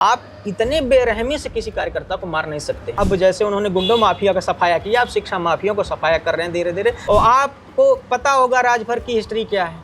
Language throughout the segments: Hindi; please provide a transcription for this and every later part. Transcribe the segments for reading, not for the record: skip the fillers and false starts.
आप इतने बेरहमी से किसी कार्यकर्ता को मार नहीं सकते। अब जैसे उन्होंने गुंडों माफिया का सफाया किया, आप शिक्षा माफियों को सफाया कर रहे हैं धीरे धीरे। और आपको पता होगा राजभर की हिस्ट्री क्या है,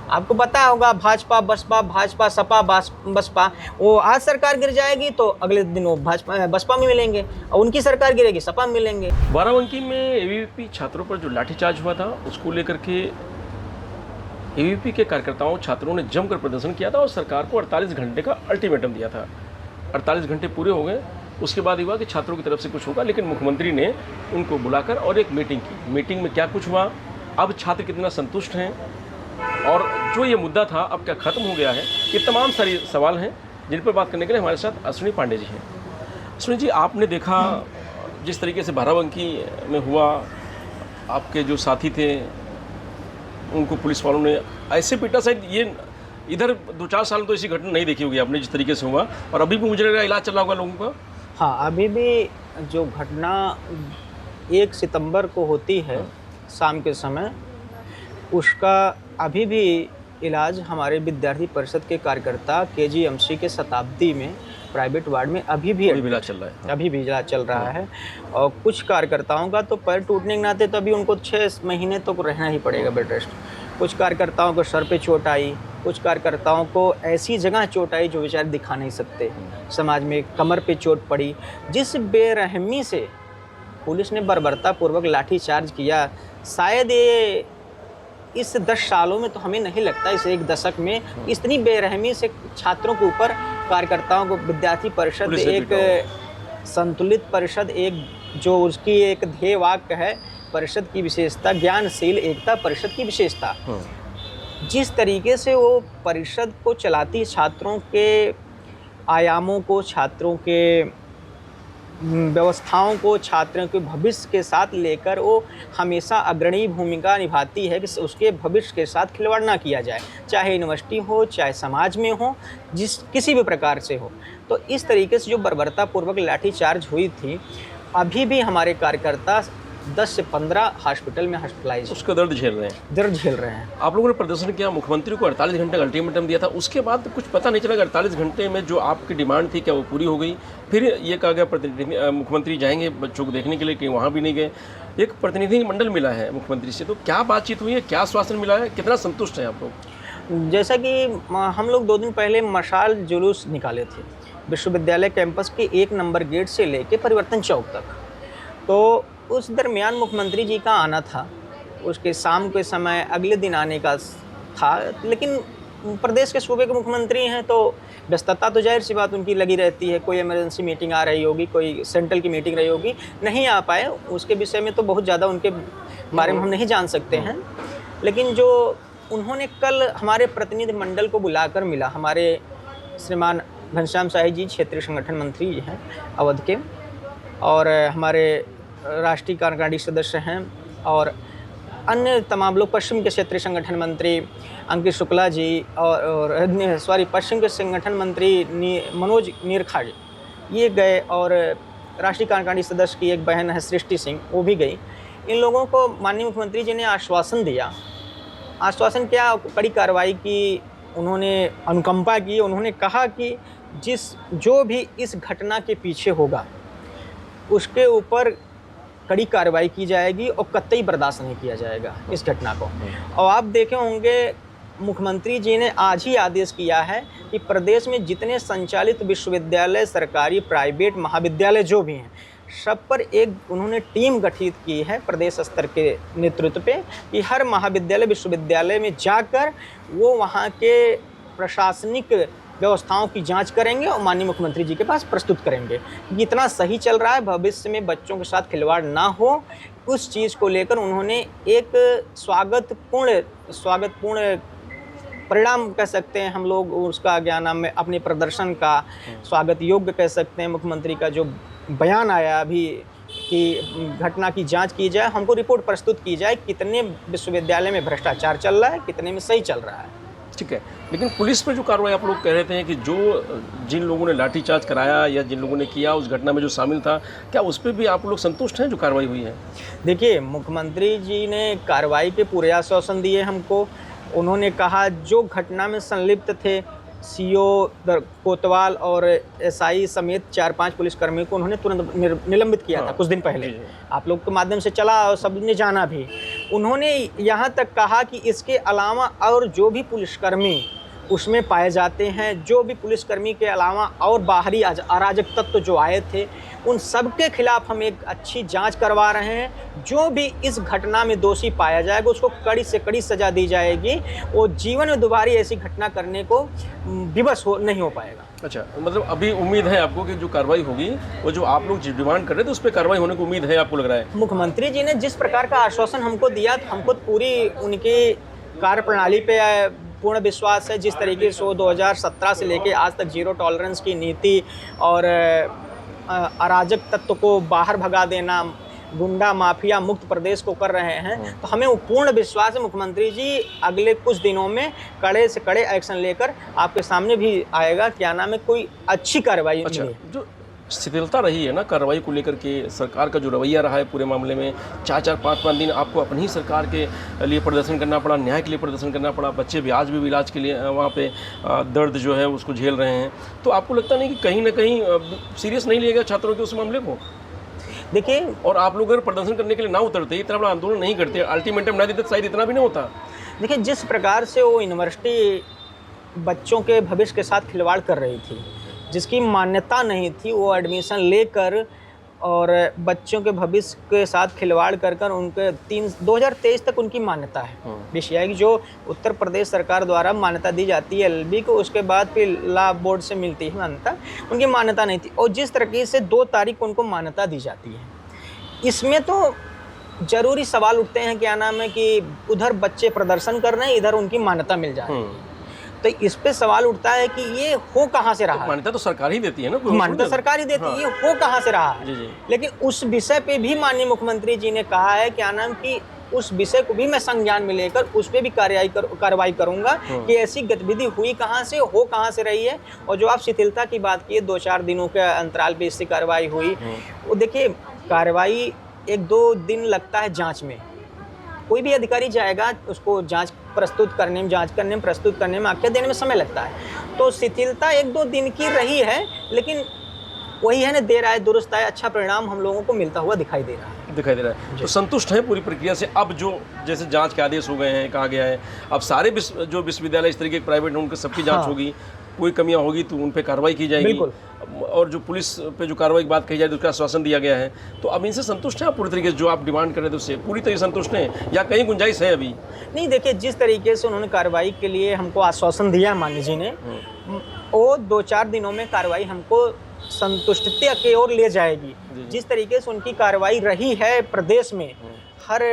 आपको पता होगा भाजपा बसपा, भाजपा सपा बसपा। वो आज सरकार गिर जाएगी तो अगले दिन वो बसपा में मिलेंगे, और उनकी सरकार गिरेगी सपा में मिलेंगे। बाराबंकी में एबीवीपी छात्रों पर जो लाठीचार्ज हुआ था, उसको लेकर के एबीवीपी के कार्यकर्ताओं छात्रों ने जमकर प्रदर्शन किया था और सरकार को 48 घंटे का अल्टीमेटम दिया था। 48 घंटे पूरे हो गए, उसके बाद हुआ कि छात्रों की तरफ से कुछ होगा, लेकिन मुख्यमंत्री ने उनको बुलाकर और एक मीटिंग की। मीटिंग में क्या कुछ हुआ, अब छात्र कितना संतुष्ट हैं और जो ये मुद्दा था अब क्या खत्म हो गया है, ये तमाम सारे सवाल हैं जिन पर बात करने के लिए हमारे साथ अश्विनी पांडे जी हैं। अश्विनी जी, आपने देखा जिस तरीके से बाराबंकी में हुआ, आपके जो साथी थे उनको पुलिस वालों ने ऐसे पीटा, शायद ये इधर 2-4 साल तो ऐसी घटना नहीं देखी होगी आपने जिस तरीके से हुआ, और अभी भी मुझे लग रहा है इलाज चल रहा होगा लोगों का। हाँ, अभी भी जो घटना 1 सितंबर को होती है शाम के समय, उसका अभी भी इलाज हमारे विद्यार्थी परिषद के कार्यकर्ता केजीएमसी के शताब्दी में प्राइवेट वार्ड में अभी भी इलाज चल रहा है। अभी भी इलाज चल रहा है। और कुछ कार्यकर्ताओं का तो पैर टूटने के नाते तो अभी उनको 6 महीने तो रहना ही पड़ेगा बेड रेस्ट। कुछ कार्यकर्ताओं को सर पे चोट आई, कुछ कार्यकर्ताओं को ऐसी जगह चोट आई जो बेचारे दिखा नहीं सकते, समाज में कमर पे चोट पड़ी। जिस बेरहमी से पुलिस ने बर्बरतापूर्वक लाठीचार्ज किया, शायद ये इस 10 सालों में तो हमें नहीं लगता, इस 1 दशक में इतनी बेरहमी से छात्रों के ऊपर, कार्यकर्ताओं को। विद्यार्थी परिषद एक संतुलित परिषद, एक जो उसकी एक ध्येय वाक्य है, परिषद की विशेषता ज्ञानशील एकता परिषद की विशेषता। जिस तरीके से वो परिषद को चलाती, छात्रों के आयामों को, छात्रों के व्यवस्थाओं को, छात्रों के भविष्य के साथ लेकर वो हमेशा अग्रणी भूमिका निभाती है कि उसके भविष्य के साथ खिलवाड़ ना किया जाए, चाहे यूनिवर्सिटी हो, चाहे समाज में हो, किसी भी प्रकार से हो। तो इस तरीके से जो बर्बरतापूर्वक लाठीचार्ज हुई थी, अभी भी हमारे कार्यकर्ता 10 से 15 हॉस्पिटल में हॉस्पिटलाइज, उसका दर्द झेल रहे हैं। आप लोगों ने प्रदर्शन किया, मुख्यमंत्री को 48 घंटे का अल्टीमेटम दिया था, उसके बाद कुछ पता नहीं चला कि 48 घंटे में जो आपकी डिमांड थी क्या वो पूरी हो गई? फिर ये कहा गया प्रतिनिधि मुख्यमंत्री जाएंगे बच्चों को देखने के लिए, कि वहाँ भी नहीं गए। एक प्रतिनिधि मंडल मिला है मुख्यमंत्री से, तो क्या बातचीत हुई है, क्या आश्वासन मिला है, कितना संतुष्ट हैं आप लोग? जैसा कि हम लोग 2 दिन पहले मशाल जुलूस निकाले थे विश्वविद्यालय कैंपस के 1 नंबर गेट से लेके परिवर्तन चौक तक, तो उस दरमियान मुख्यमंत्री जी का आना था। उसके शाम के समय अगले दिन आने का था, लेकिन प्रदेश के सूबे के मुख्यमंत्री हैं तो व्यस्तता तो जाहिर सी बात उनकी लगी रहती है। कोई इमरजेंसी मीटिंग आ रही होगी, कोई सेंट्रल की मीटिंग रही होगी, नहीं आ पाए। उसके विषय में तो बहुत ज़्यादा उनके बारे में हम नहीं जान सकते हैं। लेकिन जो उन्होंने कल हमारे प्रतिनिधि मंडल को बुलाकर मिला, हमारे श्रीमान घनश्याम शाही जी क्षेत्रीय संगठन मंत्री हैं अवध के, और हमारे राष्ट्रीय कार्यकारिणी सदस्य हैं, और अन्य तमाम लोग, पश्चिम के क्षेत्रीय संगठन मंत्री अंकित शुक्ला जी और पश्चिम के संगठन मंत्री मनोज नीरखा जी, ये गए, और राष्ट्रीय कार्यकारिणी सदस्य की एक बहन है सृष्टि सिंह, वो भी गई। इन लोगों को माननीय मुख्यमंत्री जी ने आश्वासन दिया। आश्वासन क्या, कड़ी कार्रवाई की, उन्होंने अनुकंपा की। उन्होंने कहा कि जो भी इस घटना के पीछे होगा उसके ऊपर कड़ी कार्रवाई की जाएगी और कतई बर्दाश्त नहीं किया जाएगा इस घटना को। और आप देखे होंगे मुख्यमंत्री जी ने आज ही आदेश किया है कि प्रदेश में जितने संचालित विश्वविद्यालय, सरकारी प्राइवेट महाविद्यालय जो भी हैं, सब पर एक उन्होंने टीम गठित की है प्रदेश स्तर के नेतृत्व पे, कि हर महाविद्यालय विश्वविद्यालय में जाकर वो वहाँ के प्रशासनिक व्यवस्थाओं की जांच करेंगे और माननीय मुख्यमंत्री जी के पास प्रस्तुत करेंगे कि इतना सही चल रहा है, भविष्य में बच्चों के साथ खिलवाड़ ना हो। उस चीज़ को लेकर उन्होंने एक स्वागतपूर्ण परिणाम कह सकते हैं हम लोग उसका, क्या नाम है, अपने प्रदर्शन का स्वागत योग्य कह सकते हैं। मुख्यमंत्री का जो बयान आया अभी कि घटना की जांच की जाए, हमको रिपोर्ट प्रस्तुत की जाए, कितने विश्वविद्यालय में भ्रष्टाचार चल रहा है, कितने में सही चल रहा है। ठीक है, लेकिन पुलिस पर जो कार्रवाई आप लोग कह रहे थे कि जो जिन लोगों ने लाठीचार्ज कराया या जिन लोगों ने किया उस घटना में जो शामिल था, क्या उस पर भी आप लोग संतुष्ट हैं जो कार्रवाई हुई है? देखिए, मुख्यमंत्री जी ने कार्रवाई के पूरे आश्वासन दिए हमको। उन्होंने कहा जो घटना में संलिप्त थे सीओ कोतवाल और एसआई समेत 4-5 पुलिसकर्मियों को उन्होंने तुरंत निलंबित किया था कुछ दिन पहले। आप लोग के माध्यम से चला और सबने जाना भी। उन्होंने यहाँ तक कहा कि इसके अलावा और जो भी पुलिसकर्मी उसमें पाए जाते हैं, जो भी पुलिसकर्मी के अलावा और बाहरी अराजक तत्व जो आए थे, उन सब के खिलाफ हम एक अच्छी जांच करवा रहे हैं। जो भी इस घटना में दोषी पाया जाएगा उसको कड़ी से कड़ी सज़ा दी जाएगी। वो जीवन में दोबारा ऐसी घटना करने को विवश नहीं हो पाएगा। अच्छा, मतलब अभी उम्मीद है आपको कि जो कार्रवाई होगी वो जो आप लोग डिमांड कर रहे थे उस पर कार्रवाई होने की उम्मीद है, आपको लग रहा है? मुख्यमंत्री जी ने जिस प्रकार का आश्वासन हमको दिया, तो हमको पूरी उनकी कार्यप्रणाली पे पूर्ण विश्वास है। जिस तरीके से वो 2017 से लेके आज तक जीरो टॉलरेंस की नीति और अराजक तत्व को बाहर भगा देना, गुंडा माफिया मुक्त प्रदेश को कर रहे हैं, तो हमें वो पूर्ण विश्वास है मुख्यमंत्री जी अगले कुछ दिनों में कड़े से कड़े एक्शन लेकर आपके सामने भी आएगा। क्या नाम है, कोई अच्छी कार्रवाई। अच्छा, जो शिथिलता रही है ना कार्रवाई को लेकर के, सरकार का जो रवैया रहा है पूरे मामले में, 4-4, 5-5 दिन आपको अपनी ही सरकार के लिए प्रदर्शन करना पड़ा, न्याय के लिए प्रदर्शन करना पड़ा, बच्चे भी आज भी इलाज के लिए वहाँ पे दर्द जो है उसको झेल रहे हैं, तो आपको लगता नहीं कि कहीं ना कहीं सीरियस नहीं लिया गया छात्रों के उस मामले को? देखिए, और आप लोग अगर प्रदर्शन करने के लिए ना उतरते, इतना बड़ा आंदोलन नहीं करते, अल्टीमेटम ना देते, तो शायद इतना भी नहीं होता। देखिए, जिस प्रकार से वो यूनिवर्सिटी बच्चों के भविष्य के साथ खिलवाड़ कर रही थी, जिसकी मान्यता नहीं थी, वो एडमिशन लेकर और बच्चों के भविष्य के साथ खिलवाड़ कर उनके 2023 तक उनकी मान्यता है विषय की, जो उत्तर प्रदेश सरकार द्वारा मान्यता दी जाती है एलएलबी को, उसके बाद फिर लॉ बोर्ड से मिलती है मान्यता, उनकी मान्यता नहीं थी। और जिस तरीके से 2 तारीख को उनको मान्यता दी जाती है, इसमें तो ज़रूरी सवाल उठते हैं, क्या नाम है कि उधर बच्चे प्रदर्शन कर रहे हैं, इधर उनकी मान्यता मिल जा रही है। तो इस पे सवाल उठता है कि ये हो कहाँ से रहा? मान्यता तो सरकार ही देती है ना, मान्यता सरकार ही देती है, ये हो कहाँ से रहा है? लेकिन उस विषय पे भी माननीय मुख्यमंत्री जी ने कहा है, क्या नाम कि उस विषय को भी मैं संज्ञान में लेकर उस पर भी कार्रवाई करूंगा कि ऐसी गतिविधि हुई कहाँ से, हो कहाँ से रही है। और जो आप शिथिलता की बात की, 2-4 दिनों के अंतराल पे इससे कार्रवाई हुई, वो देखिए कार्रवाई 1-2 दिन लगता है जांच में। कोई भी अधिकारी जाएगा उसको जांच करने में, प्रस्तुत करने में, आख्या देने में समय लगता है। तो शिथिलता 1-2 दिन की रही है, लेकिन वही है ना, देर आए दुरुस्त आए, अच्छा परिणाम हम लोगों को मिलता हुआ दिखाई दे रहा है। तो संतुष्ट हैं पूरी प्रक्रिया से? अब जो जैसे जांच के आदेश हो गए हैं, कहा गया है अब सारे जो विश्वविद्यालय इस तरीके के प्राइवेट हैं उनकी सबकी जांच होगी, कोई कमियां होगी तो उन पे कार्रवाई की जाएगी। बिल्कुल। और जो पुलिस पे जो कार्रवाई की बात कही जाए तो उसका आश्वासन दिया गया है, तो अब इनसे संतुष्ट हैं आप पूरी तरीके से? जो आप डिमांड कर रहे थे उससे पूरी तरह संतुष्ट हैं या कहीं गुंजाइश है अभी? नहीं, देखिए, जिस तरीके से उन्होंने कार्रवाई के लिए हमको आश्वासन दिया माननीय जी ने, वो 2-4 दिनों में कार्रवाई हमको संतुष्टता की ओर ले जाएगी। जिस तरीके से उनकी कार्रवाई रही है प्रदेश में, हर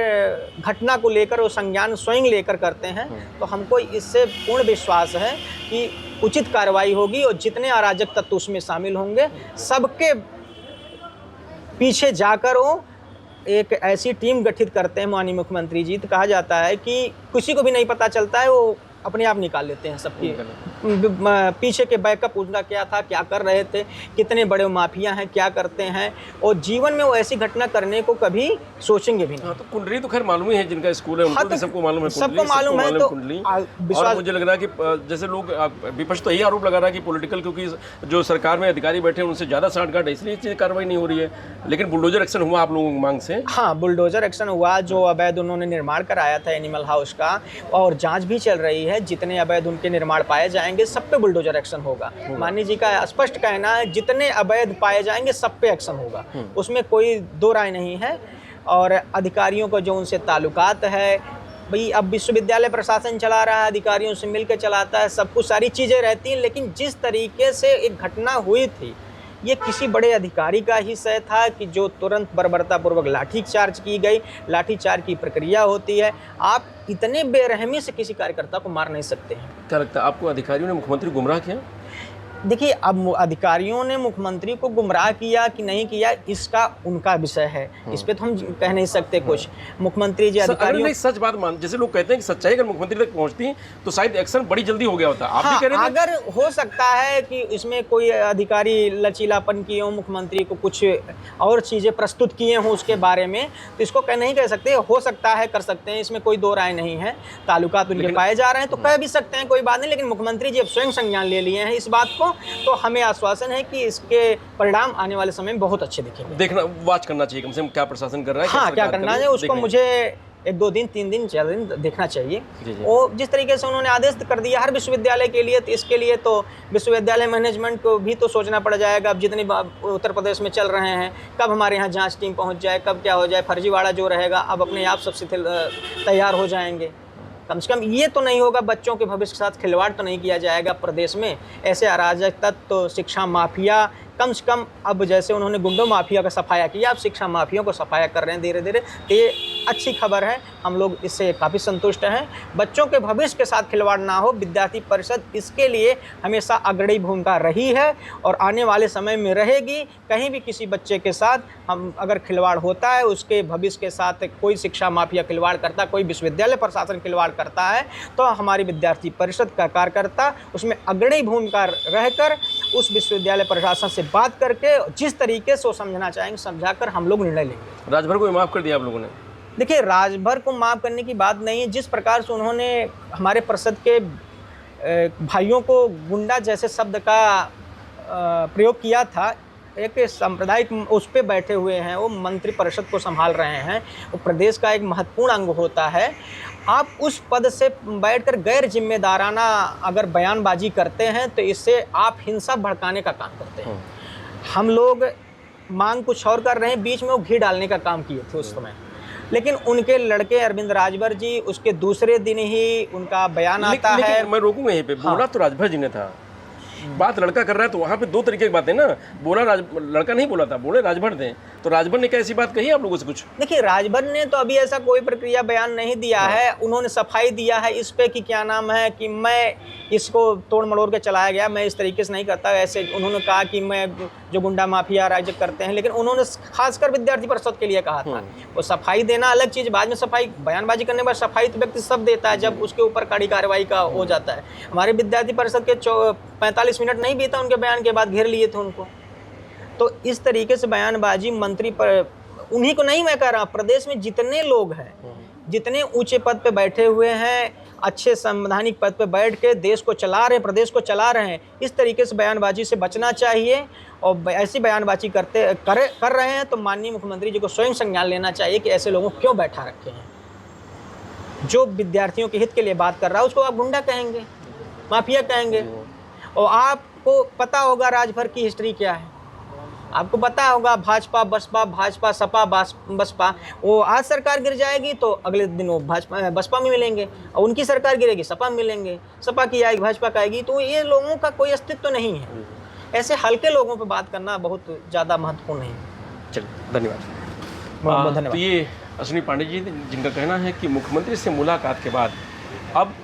घटना को लेकर वो संज्ञान स्वयं लेकर करते हैं, तो हमको इससे पूर्ण विश्वास है कि उचित कार्रवाई होगी और जितने अराजक तत्व उसमें शामिल होंगे सबके पीछे जाकर वो एक ऐसी टीम गठित करते हैं माननीय मुख्यमंत्री जी। तो कहा जाता है कि किसी को भी नहीं पता चलता है, वो अपने आप निकाल लेते हैं सबकी पीछे के बैकअप उनका क्या था, क्या कर रहे थे, कितने बड़े माफिया हैं, क्या करते हैं, और जीवन में वो ऐसी घटना करने को कभी सोचेंगे भी नहीं। तो कुंडली तो खैर मालूम ही है, जिनका स्कूल है उनको तो सबको मालूम है, सबको मालूम है। तो और मुझे लग रहा है कि जैसे लोग विपक्ष तो यही आरोप लगा रहा है कि पॉलिटिकल, क्योंकि जो सरकार में अधिकारी बैठे हैं उनसे ज़्यादा साठगांठ है, इसलिए कार्रवाई नहीं हो रही है। लेकिन बुलडोजर एक्शन हुआ आप लोगों की मांग से? हाँ, बुलडोजर एक्शन हुआ। जो अवैध उन्होंने निर्माण कराया था एनिमल हाउस का, और जाँच भी चल रही है। जितने अवैध उनके निर्माण पाए जाएंगे सब पे बुलडोजर एक्शन होगा। माननीय जी का स्पष्ट कहना है, जितने अवैध पाए जाएंगे सब पे एक्शन होगा, उसमें कोई दो राय नहीं है। और अधिकारियों को जो उनसे ताल्लुकात है, भाई अब विश्वविद्यालय प्रशासन चला रहा है, अधिकारियों से मिलकर चलाता है, सब कुछ सारी चीज़ें रहती हैं, लेकिन जिस तरीके से एक घटना हुई थी, ये किसी बड़े अधिकारी का ही सह था कि जो तुरंत बर्बरतापूर्वक लाठीचार्ज की गई। लाठीचार्ज की प्रक्रिया होती है, आप इतने बेरहमी से किसी कार्यकर्ता को मार नहीं सकते हैं। क्या लगता है आपको, अधिकारियों ने मुख्यमंत्री गुमराह किया? देखिए, अब अधिकारियों ने मुख्यमंत्री को गुमराह किया कि नहीं किया, इसका उनका विषय है, इस पे तो हम कह नहीं सकते कुछ। मुख्यमंत्री जी अधिकारियों, नहीं, सच बात मान, जैसे लोग कहते हैं कि सच्चाई अगर मुख्यमंत्री तक पहुंचती तो शायद एक्शन बड़ी जल्दी हो गया होता। आप भी कह रहे थे अगर हो सकता है कि इसमें कोई अधिकारी लचीलापन किए हों, मुख्यमंत्री को कुछ और चीज़ें प्रस्तुत किए हों उसके बारे में, तो इसको नहीं कह सकते। हो सकता है, कर सकते हैं, इसमें कोई दो राय नहीं है। ताल्लुकात उनके पाए जा रहे हैं तो कह भी सकते हैं, कोई बात नहीं। लेकिन मुख्यमंत्री जी अब स्वयं संज्ञान ले लिए हैं इस बात को, तो हमें आश्वासन है कि इसके परिणाम आने वाले समय में बहुत अच्छे दिखेंगे। देखना, वॉच करना चाहिए कम से कम क्या प्रशासन कर रहा है, हाँ, क्या करना है उसको मुझे 1-2 दिन, 3 दिन, 4 दिन देखना चाहिए। वो जिस तरीके से उन्होंने आदेश कर दिया हर विश्वविद्यालय के लिए, तो इसके लिए तो विश्वविद्यालय मैनेजमेंट को भी तो सोचना पड़ जाएगा। अब जितने उत्तर प्रदेश में चल रहे हैं, कब हमारे यहाँ जांच टीम पहुँच जाए, कब क्या हो जाए, फर्जीवाड़ा जो रहेगा अब अपने आप सबसे तैयार हो जाएंगे। कम से कम ये तो नहीं होगा, बच्चों के भविष्य के साथ खिलवाड़ तो नहीं किया जाएगा प्रदेश में। ऐसे अराजक तत्व तो शिक्षा माफिया, कम से कम अब जैसे उन्होंने गुंडों माफिया का सफाया किया, अब शिक्षा माफियों को सफाया कर रहे हैं धीरे धीरे। तो ये अच्छी खबर है, हम लोग इससे काफ़ी संतुष्ट हैं। बच्चों के भविष्य के साथ खिलवाड़ ना हो, विद्यार्थी परिषद इसके लिए हमेशा अग्रणी भूमिका रही है और आने वाले समय में रहेगी। कहीं भी किसी बच्चे के साथ हम अगर खिलवाड़ होता है, उसके भविष्य के साथ कोई शिक्षा माफिया खिलवाड़ करता, कोई विश्वविद्यालय प्रशासन खिलवाड़ करता है, तो हमारी विद्यार्थी परिषद का कार्यकर्ता उसमें अग्रणी भूमिका रहकर उस विश्वविद्यालय प्रशासन से बात करके जिस तरीके से वो समझना चाहेंगे समझाकर हम लोग निर्णय लेंगे। राजभर को माफ़ कर दिया आप लोगों ने? देखिए, राजभर को माफ़ करने की बात नहीं है। जिस प्रकार से उन्होंने हमारे परिषद के भाइयों को गुंडा जैसे शब्द का प्रयोग किया था, एक सांप्रदायिक उस पे बैठे हुए हैं, वो मंत्री परिषद को संभाल रहे हैं, वो प्रदेश का एक महत्वपूर्ण अंग होता है। आप उस पद से बैठकर गैर जिम्मेदाराना अगर बयानबाजी करते हैं तो इससे आप हिंसा भड़काने का काम करते हैं। हम लोग मांग कुछ और कर रहे हैं, बीच में वो घी डालने का काम किए थे उस समय। लेकिन उनके लड़के अरविंद राजभर जी, उसके दूसरे दिन ही उनका बयान आता है। मैं रोकूंगा यहीं पे। बोला तो राजभर जी ने था, बात लड़का कर रहा है, तो वहाँ पे दो तरीके की बातें ना। बोला लड़का नहीं बोला था, बोले राजभर थे, तो राजभर ने क्या ऐसी बात कही आप लोगों से कुछ? देखिए, राजभर ने तो अभी ऐसा कोई प्रक्रिया बयान नहीं दिया है। उन्होंने सफाई दिया है इस पे कि क्या नाम है कि मैं इसको तोड़ मड़ोड़ के चलाया गया, मैं इस तरीके से नहीं करता। ऐसे उन्होंने कहा कि मैं जो गुंडा माफिया राज्य करते हैं, लेकिन उन्होंने खासकर विद्यार्थी परिषद के लिए कहा था। वो सफाई देना अलग चीज़, बाद में सफाई बयानबाजी करने के बाद सफाई तो व्यक्ति सब देता है जब उसके ऊपर कड़ी कार्रवाई का हो जाता है। हमारे विद्यार्थी परिषद के 45 मिनट नहीं बीता उनके बयान के बाद घेर लिए थे उनको। तो इस तरीके से बयानबाजी मंत्री पर, उन्हीं को नहीं मैं कह रहा, प्रदेश में जितने लोग हैं, जितने ऊंचे पद पे बैठे हुए हैं, अच्छे संवैधानिक पद पे बैठ के देश को चला रहे हैं, प्रदेश को चला रहे हैं, इस तरीके से बयानबाजी से बचना चाहिए। और ऐसी बयानबाजी कर रहे हैं तो माननीय मुख्यमंत्री जी को स्वयं संज्ञान लेना चाहिए कि ऐसे लोगों को क्यों बैठा रखे हैं। जो विद्यार्थियों के हित के लिए बात कर रहा है उसको आप गुंडा कहेंगे, माफिया कहेंगे। और आपको पता होगा राजभर की हिस्ट्री क्या है, आपको पता होगा भाजपा बसपा, भाजपा सपा बसपा। वो आज सरकार गिर जाएगी तो अगले दिन वो बसपा में मिलेंगे, और उनकी सरकार गिरेगी सपा में मिलेंगे, सपा की आएगी भाजपा का आएगी। तो ये लोगों का कोई अस्तित्व नहीं है। ऐसे हल्के लोगों पर बात करना बहुत ज़्यादा महत्वपूर्ण है। चलिए, धन्यवाद। बहुत धन्यवाद। तो ये अश्विनी पांडे जी जिनका कहना है कि मुख्यमंत्री से मुलाकात के बाद अब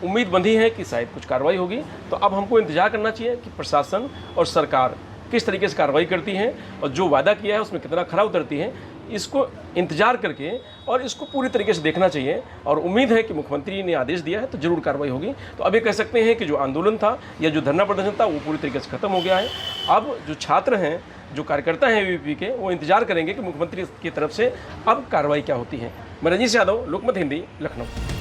उम्मीद बंधी है कि शायद कुछ कार्रवाई होगी। तो अब हमको इंतजार करना चाहिए कि प्रशासन और सरकार किस तरीके से कार्रवाई करती हैं और जो वादा किया है उसमें कितना खरा उतरती है, इसको इंतजार करके और इसको पूरी तरीके से देखना चाहिए। और उम्मीद है कि मुख्यमंत्री ने आदेश दिया है तो जरूर कार्रवाई होगी। तो अब ये कह सकते हैं कि जो आंदोलन था या जो धरना प्रदर्शन था वो पूरी तरीके से खत्म हो गया है। अब जो छात्र हैं, जो कार्यकर्ता हैं एबीवीपी के, वो इंतजार करेंगे कि मुख्यमंत्री की तरफ से अब कार्रवाई क्या होती है। मैं रजनीश यादव, लोकमत हिंदी, लखनऊ।